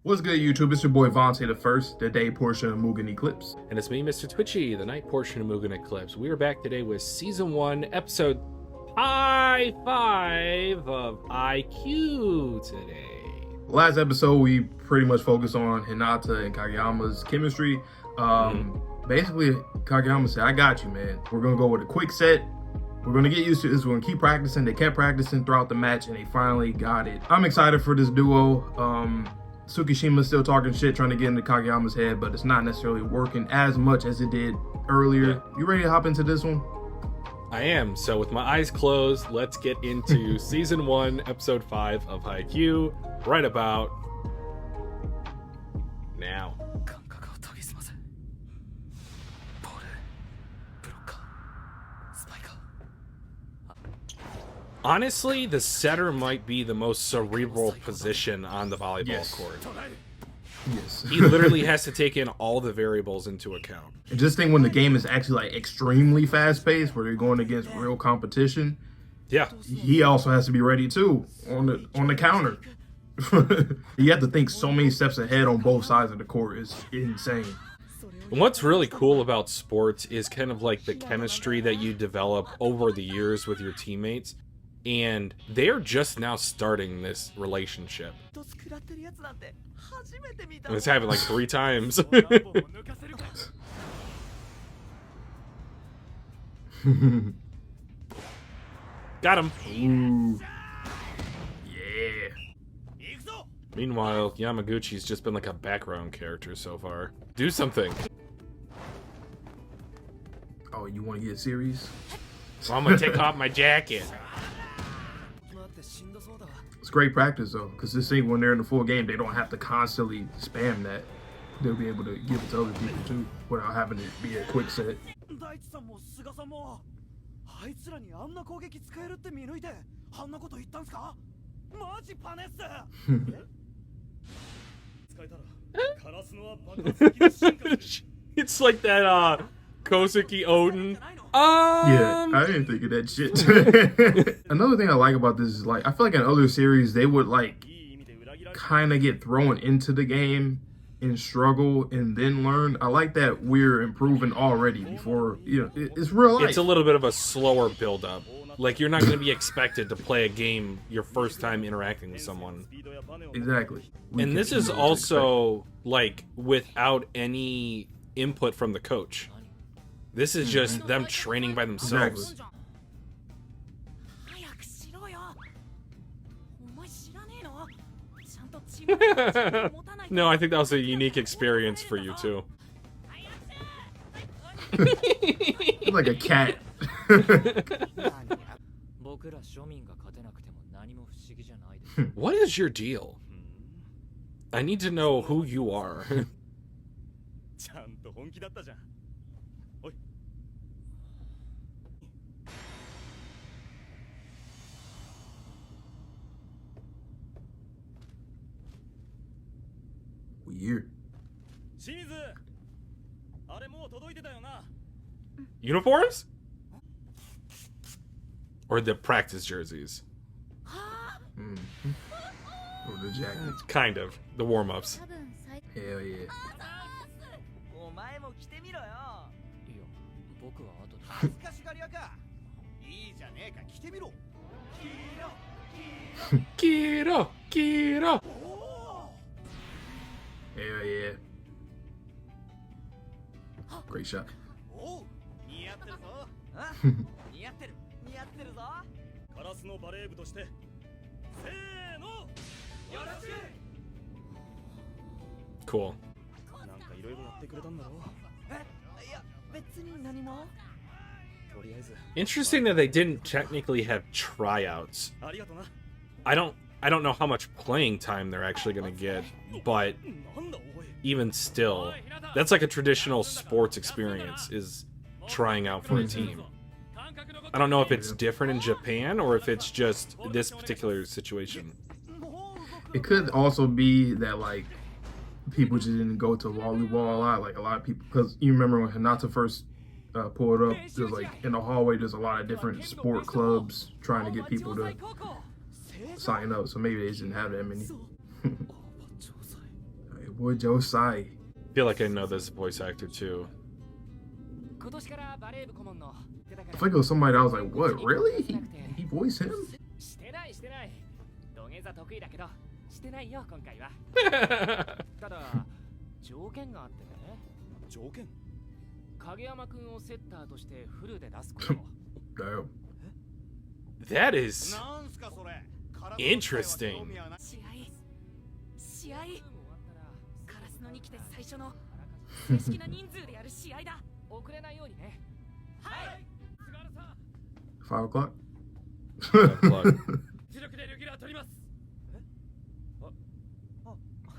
What's good, YouTube? It's your boy Vontae the First, the day portion of Mugen Eclipse. And it's me, Mr. Twitchy, the night portion of Mugen Eclipse. We are back today with Season 1, Episode 5 of Haikyuu today. Last episode, we pretty much focused on Hinata and Kageyama's chemistry. Basically, Kageyama said, I got you, man. We're going to go with a quick set. We're going to get used to this. We're going to keep practicing. They kept practicing throughout the match, and they finally got it. I'm excited for this duo. Tsukishima's still talking shit, trying to get into Kageyama's head, but it's not necessarily working as much as it did earlier. You ready to hop into this one? I am. So with my eyes closed, let's get into Season 1, Episode 5 of Haikyuu right about now. Honestly, the setter might be the most cerebral position on the volleyball court. Yes. He literally has to take in all the variables into account. And just think when the game is actually like extremely fast paced, where you're going against real competition. Yeah. He also has to be ready too on the counter. You have to think so many steps ahead on both sides of the court. It's insane. And what's really cool about sports is kind of like the chemistry that you develop over the years with your teammates. And they're just now starting this relationship. And it's happened like 3 times. Got him. Ooh. Yeah. Meanwhile, Yamaguchi's just been like a background character so far. Do something. Oh, you want to get serious? Well, I'm gonna take off my jacket. It's great practice though, because this thing when they're in the full game, they don't have to constantly spam that. They'll be able to give it to other people too, without having to be a quick set. It's like that Kosuke Oden. Yeah, I didn't think of that shit. Another thing I like about this is like I feel like in other series they would like kind of get thrown into the game and struggle and then learn. I like that we're improving already before, you know, it's real life. It's a little bit of a slower build up. Like you're not going to be expected to play a game your first time interacting with someone. Exactly. And this is also like without any input from the coach. This is just them training by themselves. Exactly. No, I think that was a unique experience for you too. Like a cat. What is your deal? I need to know who you are. Weird. Uniforms? Or the practice jerseys? Or the jacket. Kind of. The warm-ups. Hell yeah. Kiro! Kiro! Hell yeah. Great shot. Cool. Interesting that they didn't technically have tryouts. I don't know how much playing time they're actually going to get, but even still, that's like a traditional sports experience, is trying out for a team. I don't know if it's different in Japan or if it's just this particular situation. It could also be that like people just didn't go to volleyball a lot. Like a lot of people, because you remember when Hinata first pulled up, there's like in the hallway there's a lot of different sport clubs trying to get people to sign up. So maybe they just didn't have that many. Boy Johsai. I feel like I know this voice actor too. I think it was somebody that I was like, what, really? He voiced him? Damn. That is interesting. 試合Karasunoに来て最初の正式な人数でやる試合だ遅れないようにねはい 5 o'clock? 磁力でレギュラー取ります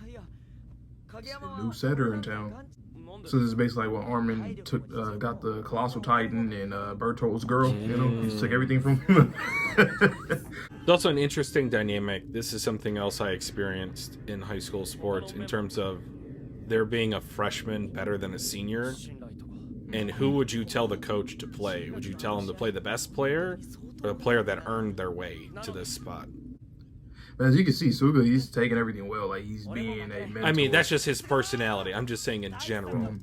いやKageyama New setter in town. So this is basically like when Armin took got the colossal titan and Bertolt's girl, you know, he just took everything from him. It's also an interesting dynamic. This is something else I experienced in high school sports in terms of there being a freshman better than a senior. And who would you tell the coach to play? Would you tell him to play the best player or the player that earned their way to this spot? But as you can see, Suga, he's taking everything well. Like, he's being a mentor. I mean, that's just his personality. I'm just saying in general.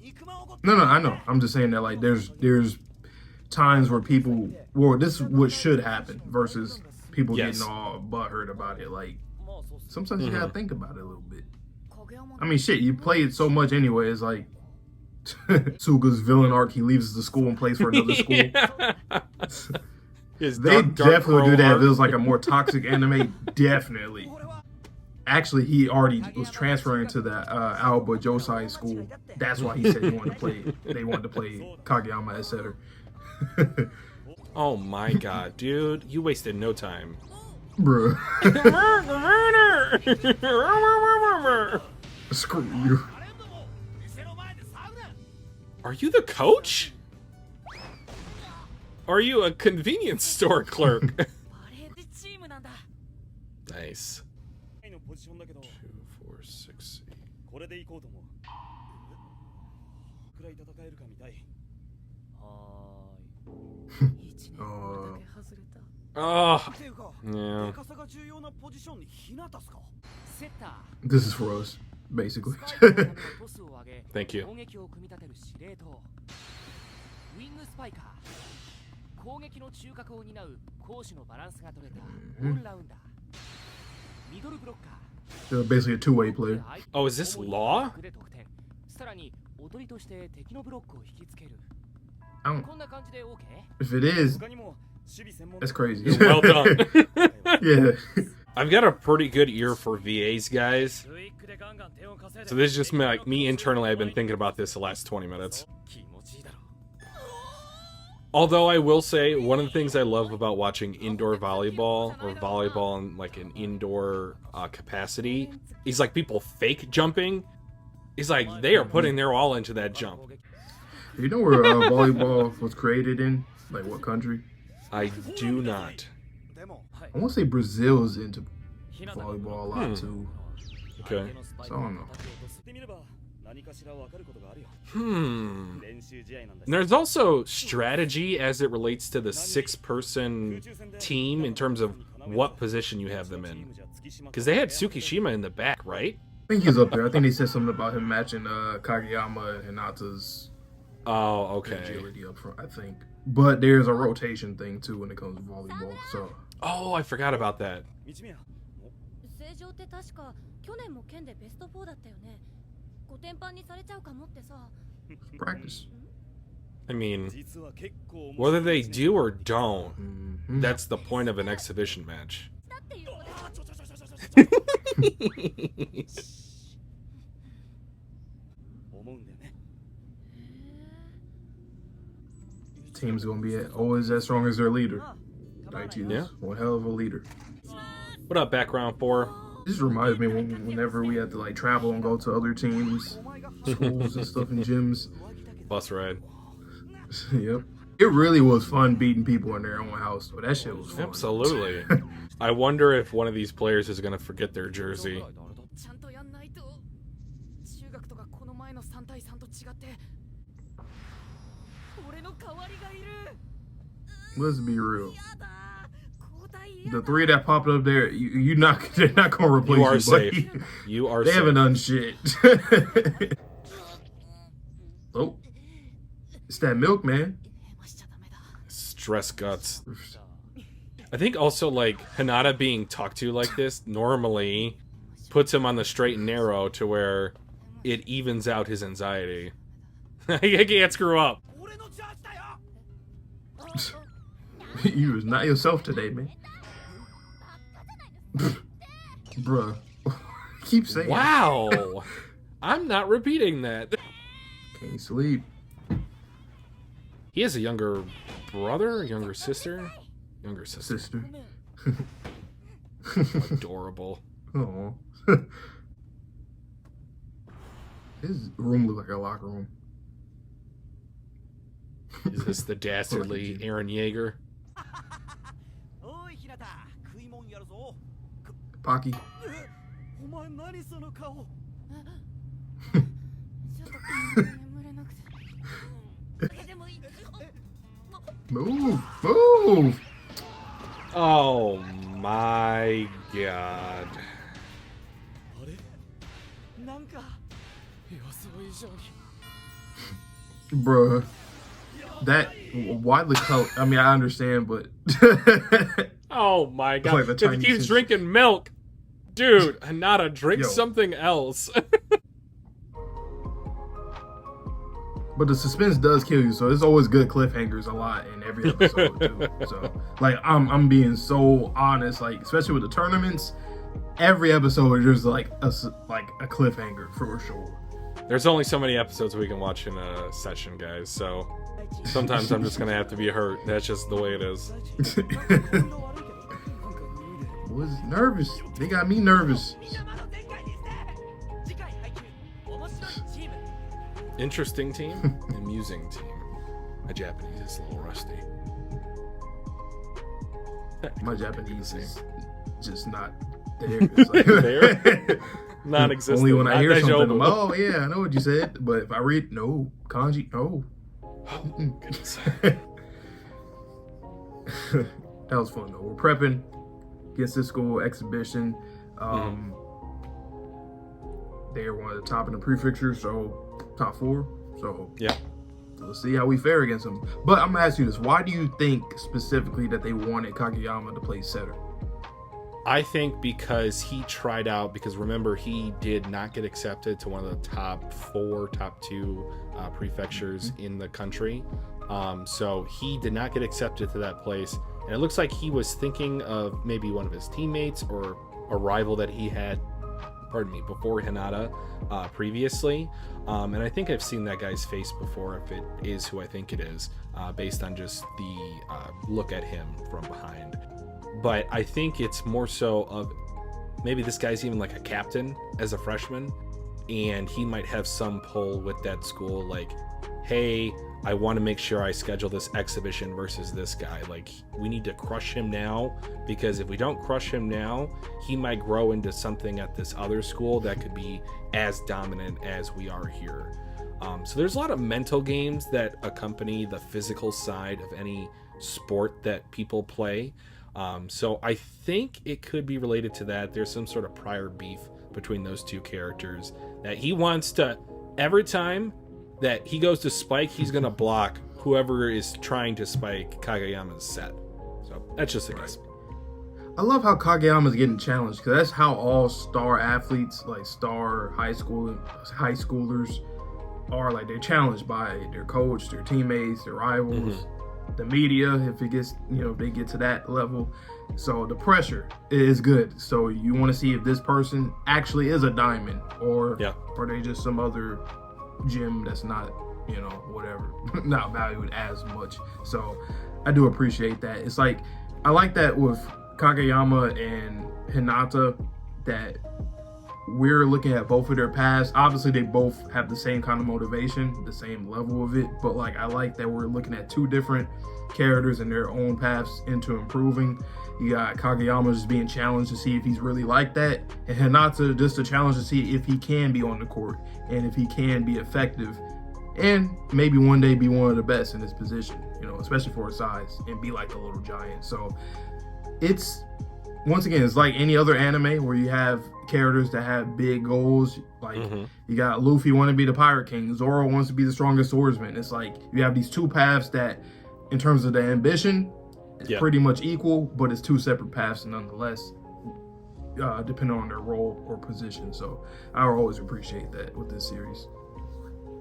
No, I know. I'm just saying that, like, there's times where people, well, this is what should happen versus people getting all butthurt about it. Like, sometimes you gotta think about it a little bit. I mean, shit, you play it so much anyway. It's like Suga's villain arc. He leaves the school and plays for another school. They definitely do that. If it was like a more toxic anime, definitely. Actually, he already was transferring to the Aoba Johsai school. That's why he said he wanted to play. They wanted to play Kageyama as setter. Oh my god, dude. You wasted no time. Bruh. Screw you. Are you the coach? Or are you a convenience store clerk? Nice. 2, 4, 6, 8. Oh, yeah. This is for us, basically. Thank you. 攻撃の中核を担う攻守のバランスが取れたオールラウンダーミドルブロッカー Basically a two-way player. Oh, is this law? さらに踊りとして敵のブロックを引きつける こんな感じで OK? If it is, that's crazy. Well done. Yeah. I've got a pretty good ear for VAs, guys. So this is just like me internally. I've been thinking about this the last 20 minutes. Although I will say, one of the things I love about watching indoor volleyball, or volleyball in like an indoor capacity, is like people fake jumping. It's like they are putting their all into that jump. You know where volleyball was created in? Like what country? I do not. I want to say Brazil's into volleyball a lot too. Okay. So I don't know. There's also strategy as it relates to the 6-person team in terms of what position you have them in. Because they had Tsukishima in the back, right? I think he's up there. I think they said something about him matching Kageyama and Hinata's agility up front, I think. But there's a rotation thing too when it comes to volleyball. So. Oh, I forgot about that. Seijou って確か去年も県でベスト4だったよね。ご転班にされちゃうかもってさ。Practice. I mean, whether they do or don't, that's the point of an exhibition match. Team's gonna be always as strong as their leader. Daichi's one hell of a leader. What up, background 4? This reminds me whenever we had to like travel and go to other teams, schools and stuff and gyms. Bus ride. Yep. It really was fun beating people in their own house. But that shit was fun. Absolutely. I wonder if one of these players is going to forget their jersey. Let's be real. the three that popped up there, you not they're not gonna replace you. You are safe. Buddy. You are They safe. haven't done shit. Oh, it's that milk, man. Stress guts. I think also, like, Hinata being talked to like this normally puts him on the straight and narrow to where it evens out his anxiety. I can't screw up. You was not yourself today, man. Bruh. Keep saying Wow. I'm not repeating that. Can't sleep. He has a younger brother, younger sister? Younger sister. Sister. Adorable. Oh. His room looks like a locker room. Is this the dastardly Aaron Yeager? Pocky. Move! Move! Oh my god. Bruh. That widely color. I mean, I understand, but Oh my god. like the If he Chinese keeps sister. drinking milk, dude, Hinata, drink Yo. something else. but the suspense does kill you, so there's always good cliffhangers a lot in every episode too. So, like, I'm being so honest, like, especially with the tournaments, every episode there's like a cliffhanger for sure. There's only so many episodes we can watch in a session, guys, so sometimes I'm just gonna have to be hurt. That's just the way it is. Was nervous. They got me nervous. Interesting team, amusing team. My Japanese is a little rusty. My Japanese is just not there. It's like, There? Non-existent. Only when I Not hear that something, Aoba. I'm, oh yeah, I know what you said. But if I read, no kanji, no. Oh, goodness. That was fun though. We're prepping against this school exhibition. They're one of the top in the prefecture, so top 4. So Yeah. let's see how we fare against them. But I'm gonna ask you this: why do you think specifically that they wanted Kageyama to play setter? I think because he tried out, because remember, he did not get accepted to one of the top 2 prefectures in the country. So he did not get accepted to that place. And it looks like he was thinking of maybe one of his teammates or a rival that he had, before Hinata previously. And I think I've seen that guy's face before, if it is who I think it is, based on just the look at him from behind. But I think it's more so of maybe this guy's even like a captain as a freshman, and he might have some pull with that school, like, hey, I want to make sure I schedule this exhibition versus this guy. Like, we need to crush him now, because if we don't crush him now, he might grow into something at this other school that could be as dominant as we are here. So there's a lot of mental games that accompany the physical side of any sport that people play. So I think it could be related to that. There's some sort of prior beef between those two characters that he wants to, every time that he goes to spike, he's going to block whoever is trying to spike Kageyama's set. So that's just a guess. I love how Kageyama's getting challenged, because that's how all star athletes, like star high schoolers are. Like, they're challenged by their coach, their teammates, their rivals, the media, if it gets, they get to that level. So the pressure is good. So you want to see if this person actually is a diamond, or are they just some other gym that's not, whatever, not valued as much. So I do appreciate that. It's like, I like that with Kageyama and Hinata, that we're looking at both of their paths. Obviously, they both have the same kind of motivation, the same level of it, but like, I like that we're looking at 2 different characters and their own paths into improving. You got Kageyama just being challenged to see if he's really like that, and Hinata just a challenge to see if he can be on the court and if he can be effective, and maybe one day be one of the best in his position, especially for his size, and be like a little giant. So it's, once again, it's like any other anime where you have characters that have big goals. Like, you got Luffy want to be the Pirate King, Zoro wants to be the strongest swordsman. It's like you have these two paths that, in terms of the ambition, it's pretty much equal, but it's two separate paths nonetheless, depending on their role or position. So I always appreciate that with this series.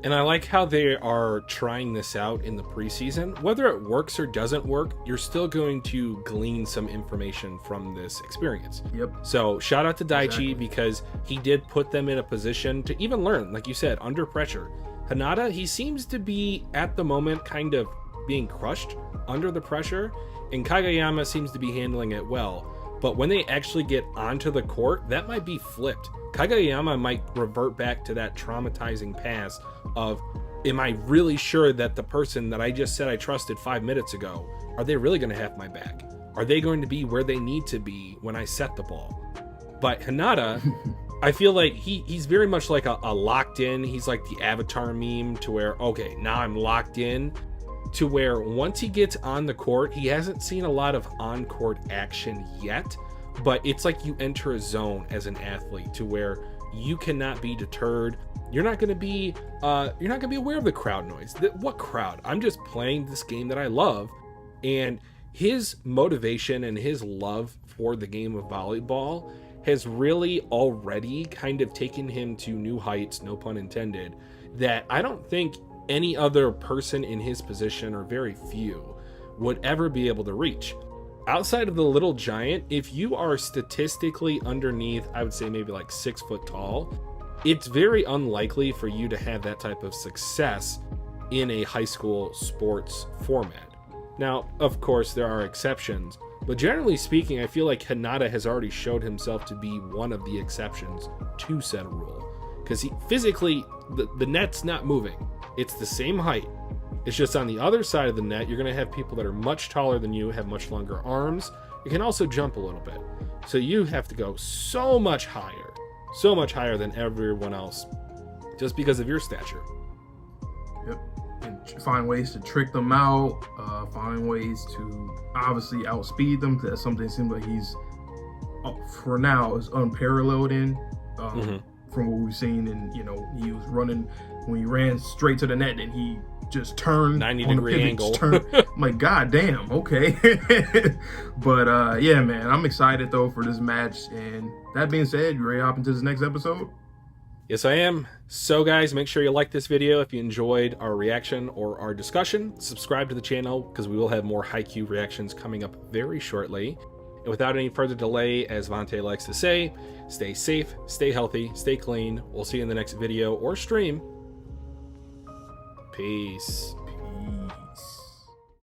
And I like how they are trying this out in the preseason. Whether it works or doesn't work, you're still going to glean some information from this experience. Yep. So shout out to Daichi, because he did put them in a position to even learn, like you said, under pressure. Hinata, he seems to be at the moment kind of being crushed under the pressure, and Kageyama seems to be handling it well. But when they actually get onto the court, that might be flipped. Kageyama might revert back to that traumatizing past of, am I really sure that the person that I just said I trusted 5 minutes ago, are they really going to have my back? Are they going to be where they need to be when I set the ball? But Hinata, I feel like he's very much like a locked in. He's like the Avatar meme, to where, okay, now I'm locked in, to where once he gets on the court, he hasn't seen a lot of on-court action yet, but it's like you enter a zone as an athlete to where you cannot be deterred. You're not going to be aware of the crowd noise. What crowd? I'm just playing this game that I love. And his motivation and his love for the game of volleyball has really already kind of taken him to new heights, no pun intended, that I don't think any other person in his position, or very few, would ever be able to reach. Outside of the little giant, if you are statistically underneath, I would say maybe like 6 foot tall, it's very unlikely for you to have that type of success in a high school sports format. Now, of course, there are exceptions, but generally speaking, I feel like Hinata has already showed himself to be one of the exceptions to said rule. Because physically, the net's not moving. It's the same height. It's just on the other side of the net, you're going to have people that are much taller than you, have much longer arms. You can also jump a little bit. So you have to go so much higher than everyone else, just because of your stature. Yep. And find ways to trick them out, find ways to obviously outspeed them. That's something it seems like he's, for now, is unparalleled in. From what we've seen, and he was running, when he ran straight to the net and he just turned 90-degree angle. I'm like, god damn, okay. But yeah, man, I'm excited though for this match. And that being said, you ready to hop into this next episode? Yes, I am. So guys, make sure you like this video if you enjoyed our reaction or our discussion. Subscribe to the channel, because we will have more Haikyuu reactions coming up very shortly. And without any further delay, as Vante likes to say, stay safe, stay healthy, stay clean. We'll see you in the next video or stream. Peace.